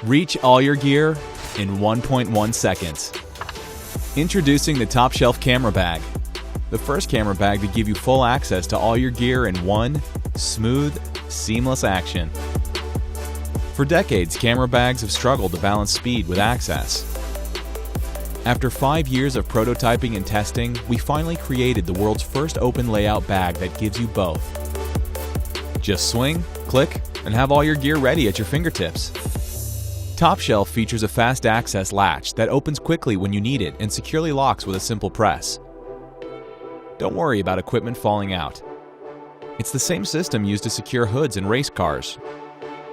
Reach all your gear in 1.1 seconds. Introducing the Top Shelf Camera Bag, the first camera bag to give you full access to all your gear in one smooth, seamless action. For decades, camera bags have struggled to balance speed with access. After 5 years of prototyping and testing, we finally created the world's first open layout bag that gives you both. Just swing, click, and have all your gear ready at your fingertips. Top Shelf features a fast access latch that opens quickly when you need it and securely locks with a simple press. Don't worry about equipment falling out. It's the same system used to secure hoods in race cars,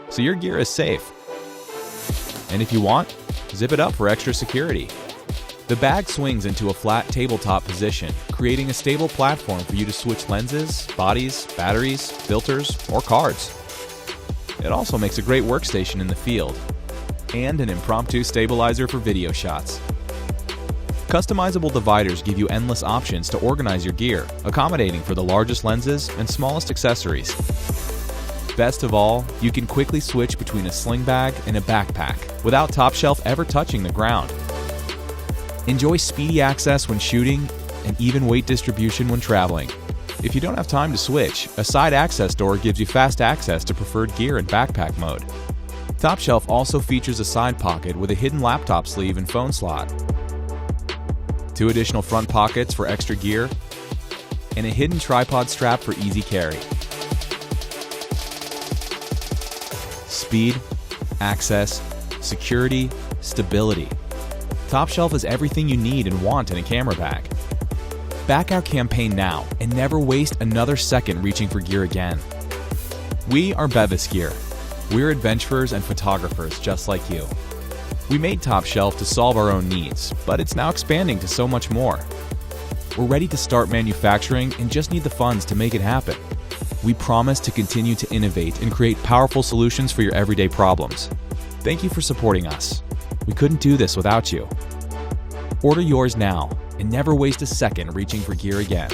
so your gear is safe. And if you want, zip it up for extra security. The bag swings into a flat tabletop position, creating a stable platform for you to switch lenses, bodies, batteries, filters, or cards. It also makes a great workstation in the field, and an impromptu stabilizer for video shots. Customizable dividers give you endless options to organize your gear, accommodating for the largest lenses and smallest accessories. Best of all, you can quickly switch between a sling bag and a backpack without Top Shelf ever touching the ground. Enjoy speedy access when shooting and even weight distribution when traveling. If you don't have time to switch, a side access door gives you fast access to preferred gear in backpack mode. Top Shelf also features a side pocket with a hidden laptop sleeve and phone slot, 2 additional front pockets for extra gear, and a hidden tripod strap for easy carry. Speed, access, security, stability. Top Shelf is everything you need and want in a camera bag. Back our campaign now and never waste another second reaching for gear again. We are Bevis Gear. We're adventurers and photographers just like you. We made Top Shelf to solve our own needs, but it's now expanding to so much more. We're ready to start manufacturing and just need the funds to make it happen. We promise to continue to innovate and create powerful solutions for your everyday problems. Thank you for supporting us. We couldn't do this without you. Order yours now and never waste a second reaching for gear again.